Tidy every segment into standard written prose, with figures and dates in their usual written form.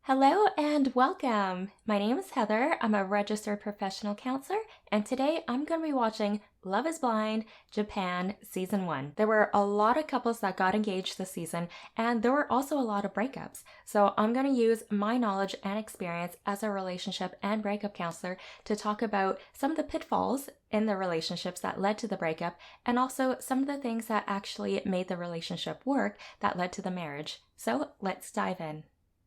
Hello and welcome! My name is Heather, I'm a Registered Professional Counsellor, and today I'm going to be watching Love is Blind Japan Season 1. There were a lot of couples that got engaged this season, and there were also a lot of breakups. So I'm going to use my knowledge and experience as a relationship and breakup counselor to talk about some of the pitfalls in the relationships that led to the breakup, and also some of the things that actually made the relationship work that led to the marriage. So let's dive in.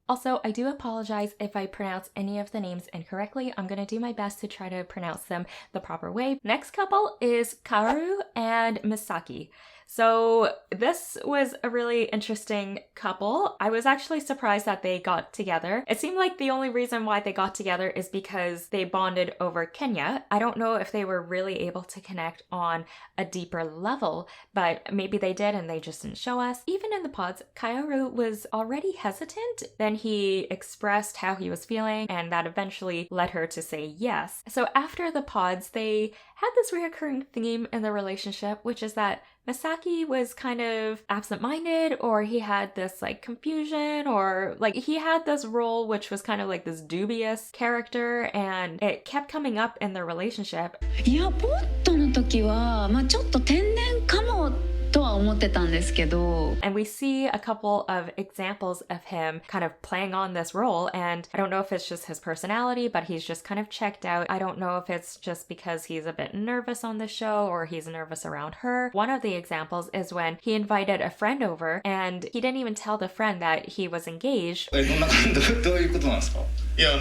Also, I do apologize if I pronounce any of the names incorrectly. I'm going to do my best to try to pronounce them the proper way. Next couple is Kaoru and Misaki. So this was a really interesting couple. I was actually surprised that they got together. It seemed like the only reason why they got together is because they bonded over Kenya. I don't know if they were really able to connect on a deeper level, but maybe they did and they just didn't show us. Even in the pods, Kaoru was already hesitant. Then he expressed how he was feeling, and that eventually led her to say yes. So after the pods, they had this recurring theme in the relationship, which is that Misaki was kind of absent-minded, or he had this like confusion, or like he had this role which was kind of like this dubious character, and it kept coming up in their relationship. いや、ポットの時は、ちょっと天然かもとは思ってたんですけど。And we see a couple of examples of him kind of playing on this role, and I don't know if it's just his personality, but he's just kind of checked out. I don't know if it's just because he's a bit nervous on the show or he's nervous around her. One of the examples is when he invited a friend over and he didn't even tell the friend that he was engaged. どういうことなんですか？いや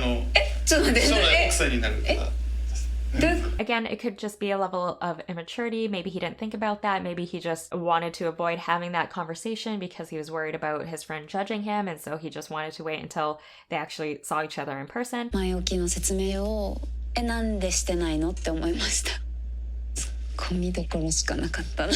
ちょっと待って。将来奥さんになるとか。Again, it could just be a level of immaturity. Maybe he didn't think about that. Maybe he just wanted to avoid having that conversation because he was worried about his friend judging him, and so he just wanted to wait until they actually saw each other in person. 前置きの説明をなんでしてないのって思いました。ツッコミどころしかなかったな。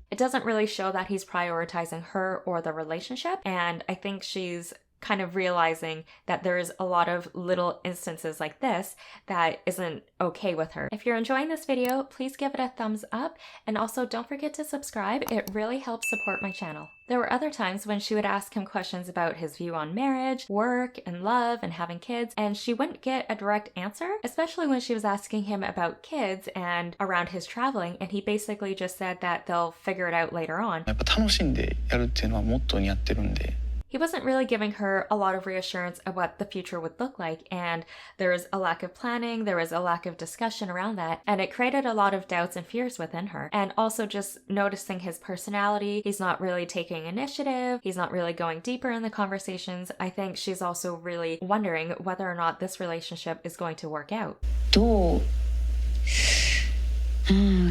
It doesn't really show that he's prioritizing her or the relationship, and I think she's kind of realizing that there's a lot of little instances like this that isn't okay with her. If you're enjoying this video, please give it a thumbs up, and also don't forget to subscribe. It really helps support my channel. There were other times when she would ask him questions about his view on marriage, work, and love, and having kids, and she wouldn't get a direct answer, especially when she was asking him about kids and around his traveling, and he basically just said that they'll figure it out later on. やっぱ楽しんでやるっていうのはモットーにやってるんで。He wasn't really giving her a lot of reassurance of what the future would look like, and there was a lack of planning, there was a lack of discussion around that, and it created a lot of doubts and fears within her. And also just noticing his personality, he's not really taking initiative, he's not really going deeper in the conversations. I think she's also really wondering whether or not this relationship is going to work out. どう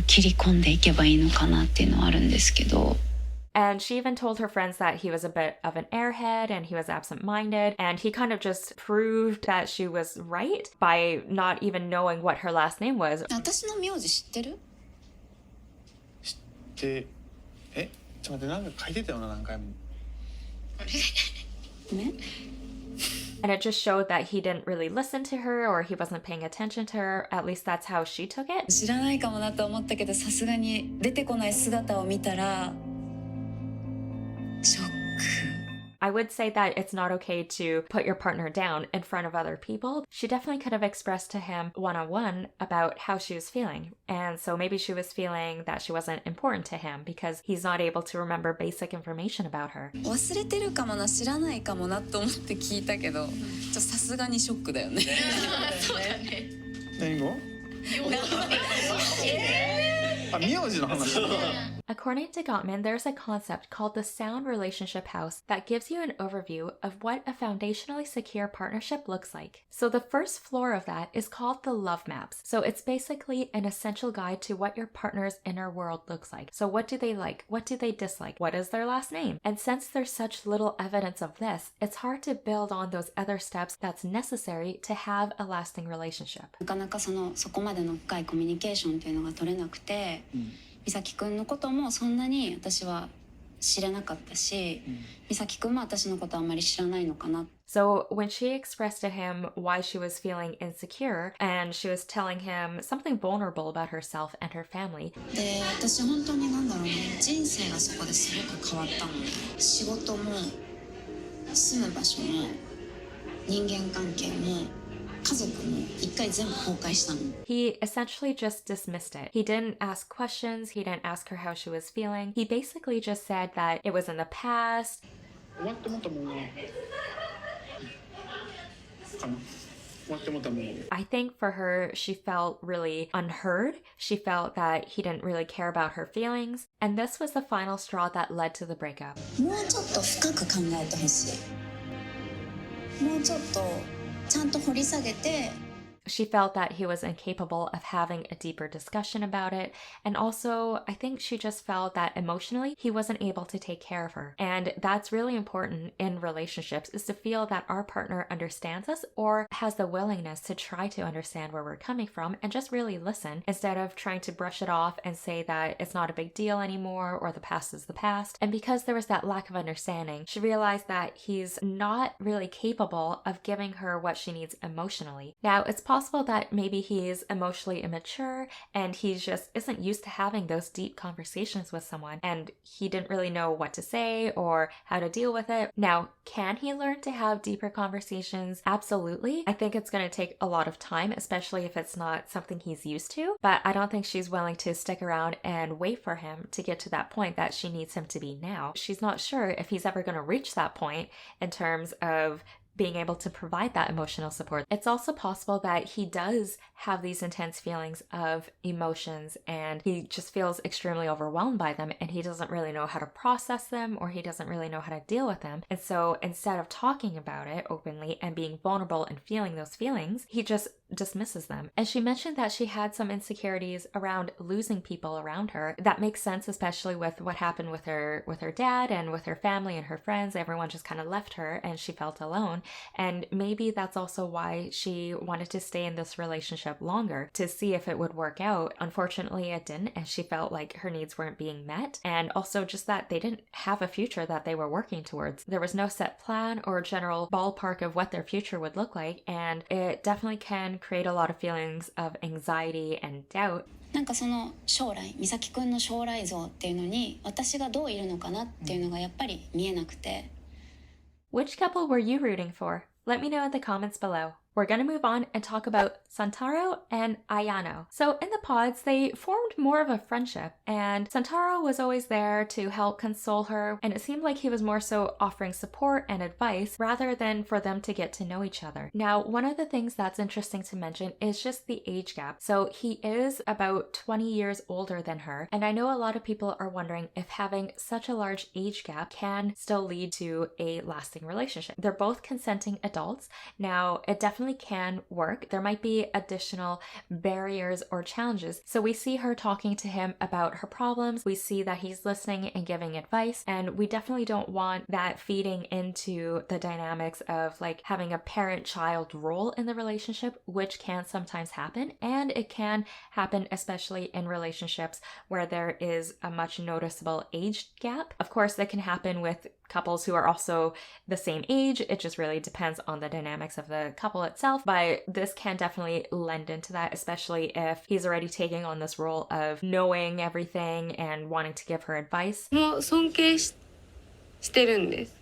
切り込んでいけばいいのかなっていうのはあるんですけど。And she even told her friends that he was a bit of an airhead and he was absent-minded, and he kind of just proved that she was right by not even knowing what her last name was. 私の名字知ってる？知ってちょっと待って、なんか書いてたよな、何回も。ね。And it just showed that he didn't really listen to her, or he wasn't paying attention to her. At least that's how she took it. 知らないかもなと思ったけど、さすがに出てこない姿を見たら。ショック。I would say that it's not okay to put your partner down in front of other people. She definitely could have expressed to him one-on-one about how she was feeling. And so maybe she was feeling that she wasn't important to him because he's not able to remember basic information about her. 忘れてるかもな、知らないかもなと思って聞いたけど、さすがにショックだよね。そうだね。何語？名字の話。According to Gottman, there's a concept called the sound relationship house that gives you an overview of what a foundationally secure partnership looks like. So the first floor of that is called the love maps. So it's basically an essential guide to what your partner's inner world looks like. So what do they like? What do they dislike? What is their last name? And since there's such little evidence of this, it's hard to build on those other steps that's necessary to have a lasting relationship. なかなかそこまでの深いコミュニケーションっていうのが取れなくて、美咲くんのこともそんなに私は知らなかったし、美咲くんも私のことあんまり知らないのかな。So when she expressed to him why she was feeling insecure, and she was telling him something vulnerable about herself and her family. で、私本当になんだろうね、人生がそこですごく変わったのね。仕事も住む場所も人間関係も家族も一回全部崩壊したの。 He essentially just dismissed it. He didn't ask questions, he didn't ask her how she was feeling. He basically just said that it was in the past. 終わってもったもんな。かな。終わってもったもん。 I think for her, she felt really unheard. She felt that he didn't really care about her feelings. And this was the final straw that led to the breakup. もうちょっと深く考えてほしい。もうちょっとちゃんと掘り下げて。 She felt that he was incapable of having a deeper discussion about it. And also, I think she just felt that emotionally, he wasn't able to take care of her. And that's really important in relationships, is to feel that our partner understands us or has the willingness to try to understand where we're coming from and just really listen instead of trying to brush it off and say that it's not a big deal anymore or the past is the past. And because there was that lack of understanding, she realized that he's not really capable of giving her what she needs emotionally. Now, it's possible that maybe he's emotionally immature and he just isn't used to having those deep conversations with someone and he didn't really know what to say or how to deal with it. Now, can he learn to have deeper conversations? Absolutely. I think it's going to take a lot of time, especially if it's not something he's used to, but I don't think she's willing to stick around and wait for him to get to that point that she needs him to be now. She's not sure if he's ever going to reach that point in terms of being able to provide that emotional support. It's also possible that he does have these intense feelings of emotions and he just feels extremely overwhelmed by them and he doesn't really know how to process them or he doesn't really know how to deal with them. And so instead of talking about it openly and being vulnerable and feeling those feelings, he just dismisses them. And she mentioned that she had some insecurities around losing people around her. That makes sense, especially with what happened with her dad and with her family and her friends. Everyone just kind of left her and she felt alone. And maybe that's also why she wanted to stay in this relationship longer, to see if it would work out. Unfortunately, it didn't, and she felt like her needs weren't being met. And also just that they didn't have a future that they were working towards. There was no set plan or general ballpark of what their future would look like, and it definitely can create a lot of feelings of anxiety and doubt. なんかその将来、美咲くんの将来像っていうのに私がどういるのかなっていうのがやっぱり見えなくて。 Which couple were you rooting for? Let me know in the comments below. We're going to move on and talk about Shuntaro and Ayano. So in the pods, they formed more of a friendship, and Shuntaro was always there to help console her, and it seemed like he was more so offering support and advice rather than for them to get to know each other. Now, one of the things that's interesting to mention is just the age gap. So he is about 20 years older than her, and I know a lot of people are wondering if having such a large age gap can still lead to a lasting relationship. They're both consenting adults. Now, it definitely can work. There might be additional barriers or challenges. So we see her talking to him about her problems. We see that he's listening and giving advice. And we definitely don't want that feeding into the dynamics of like having a parent-child role in the relationship, which can sometimes happen. And it can happen especially in relationships where there is a much noticeable age gap. Of course, that can happen with couples who are also the same age. It just really depends on the dynamics of the couple itself, but this can definitely lend into that, especially if he's already taking on this role of knowing everything and wanting to give her advice. もう尊敬してるんです。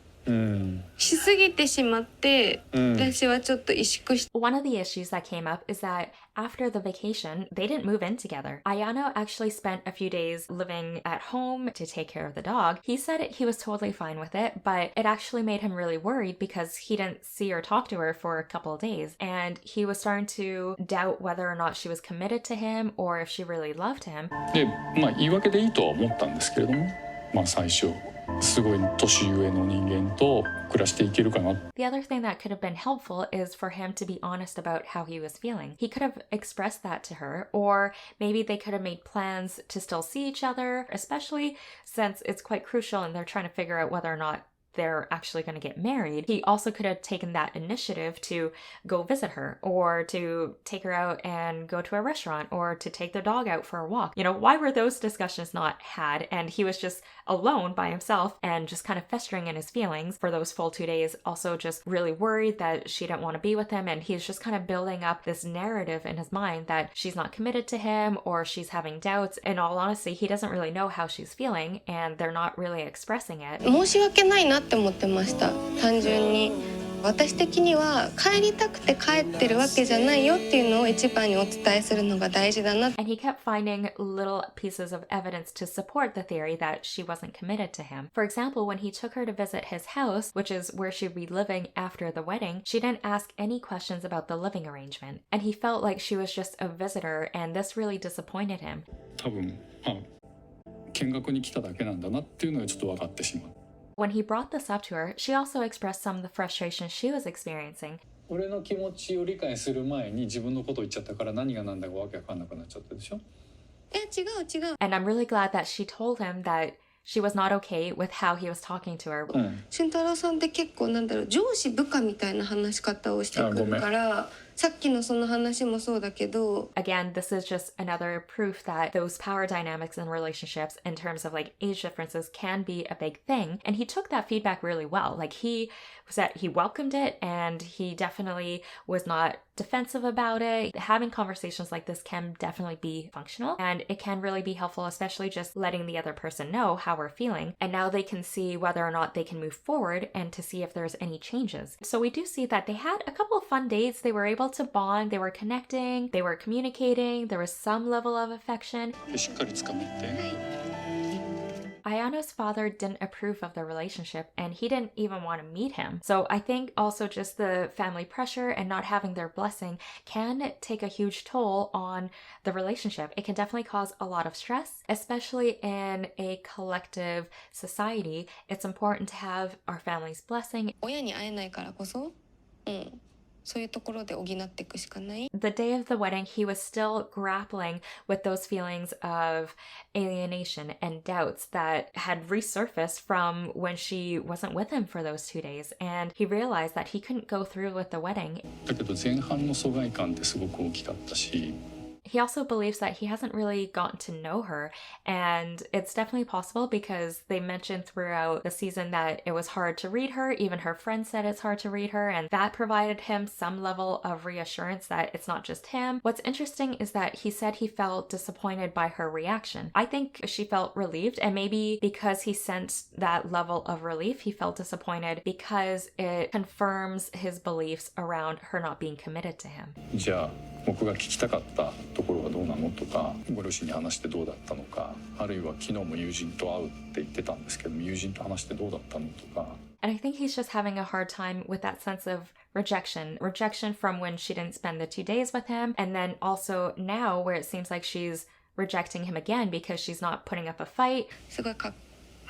しすぎてしまって、私はちょっと萎縮し One of the issues that came up is that after the vacation, they didn't move in together. Ayano actually spent a few days living at home to take care of the dog. He said he was totally fine with it, but it actually made him really worried because he didn't see or talk to her for a couple of days. And he was starting to doubt whether or not she was committed to him or if she really loved him. で、まあ言い訳でいいとは思ったんですけれども、まあ最初すごい年上の人間と暮らしていけるかな。 The other thing that could have been helpful is for him to be honest about how he was feeling. He could have expressed that to her, or maybe they could have made plans to still see each other, especially since it's quite crucial and they're trying to figure out whether or not they're actually going to get married. He also could have taken that initiative to go visit her or to take her out and go to a restaurant or to take their dog out for a walk. You know, why were those discussions not had? And he was just alone by himself and just kind of festering in his feelings for those full 2 days, also just really worried that she didn't want to be with him. And he's just kind of building up this narrative in his mind that she's not committed to him or she's having doubts. In all honesty, he doesn't really know how she's feeling and they're not really expressing it. 申し訳ないなって思ってました。単純に私的には帰りたくて帰ってるわけじゃないよっていうのを一番にお伝えするのが大事だな。 And he kept finding little pieces of evidence to support the theory that she wasn't committed to him. For example, when he took her to visit his house, which is where she'd be living after the wedding, she didn't ask any questions about the living arrangement. And he felt like she was just a visitor, and this really disappointed him. 多分見学に来ただけなんだなっていうのがちょっと分かってしまう。 When he brought this up to her, she also expressed some of the frustration she was experiencing. 俺の気持ちを理解する前に自分のことを言っちゃったから何が何だかわけわかんなくなっちゃったでしょ。違う。 And I'm really glad that she told him that she was not okay with how he was talking to her. 俊太郎さんって結構上司部下みたいな話し方をしてくるから、さっきのその話もそうだけど。 Again, this is just another proof that those power dynamics in relationships in terms of like age differences can be a big thing. And he took that feedback really well. Like he welcomed it, and he definitely was not defensive about it. Having conversations like this can definitely be functional, and it can really be helpful, especially just letting the other person know how we're feeling. And now they can see whether or not they can move forward and to see if there's any changes. So we do see that they had a couple of fun dates. They were able to bond, they were connecting, they were communicating, there was some level of affection. しっかり掴めて。 Ayano's father didn't approve of the relationship, and he didn't even want to meet him. So I think also just the family pressure and not having their blessing can take a huge toll on the relationship. It can definitely cause a lot of stress, especially in a collective society. It's important to have our family's blessing. 親に会えないからこそ、そういうところで補っていくしかない。 The day of the wedding, he was still grappling with those feelings of alienation and doubts that had resurfaced from when she wasn't with him for those 2 days. And he realized that he couldn't go through with the wedding. だけど前半の疎外感ってすごく大きかったし。 He also believes that he hasn't really gotten to know her, and it's definitely possible because they mentioned throughout the season that it was hard to read her. Even her friends said it's hard to read her, and that provided him some level of reassurance that it's not just him. What's interesting is that he said he felt disappointed by her reaction. I think she felt relieved, and maybe because he sensed that level of relief, he felt disappointed because it confirms his beliefs around her not being committed to him. じゃあ僕が聞きたかったところはどうなのとか、ご両親に話してどうだったのか、あるいは昨日も友人と会うって言ってたんですけども、友人と話してどうだったのとか。 And I think he's just having a hard time with that sense of rejection from when she didn't spend the 2 days with him, and then also now where it seems like she's rejecting him again because she's not putting up a fight. すごいかっ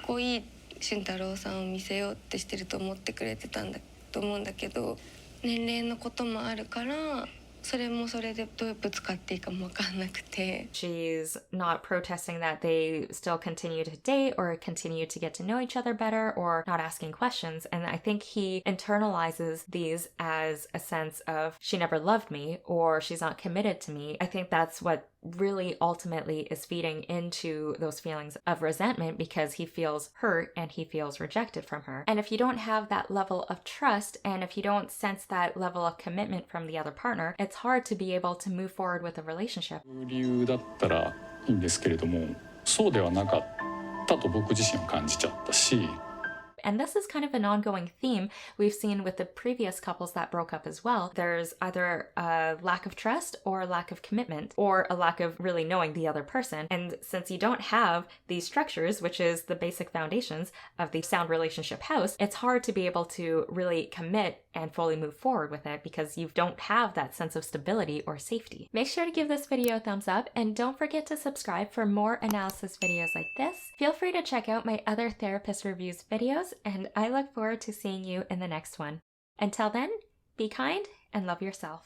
こいい俊太郎さんを見せようってしてると思ってくれてたんだと思うんだけど、年齢のこともあるから。 それもそれでどうぶつかっていいかも分かんなくて。 She's not protesting that they still continue to date or continue to get to know each other better or not asking questions. And I think he internalizes these as a sense of she never loved me or she's not committed to me. I think that's what really ultimately is feeding into those feelings of resentment because he feels hurt and he feels rejected from her. And if you don't have that level of trust and if you don't sense that level of commitment from the other partner, it's hard to be able to move forward with a relationship. 理由だったらいいんですけれども、そうではなかったと僕自身は感じちゃったし。 And this is kind of an ongoing theme we've seen with the previous couples that broke up as well. There's either a lack of trust or a lack of commitment or a lack of really knowing the other person. And since you don't have these structures, which is the basic foundations of the sound relationship house, it's hard to be able to really commit and fully move forward with it because you don't have that sense of stability or safety. Make sure to give this video a thumbs up and don't forget to subscribe for more analysis videos like this. Feel free to check out my other therapist reviews videos, and I look forward to seeing you in the next one. Until then, be kind and love yourself.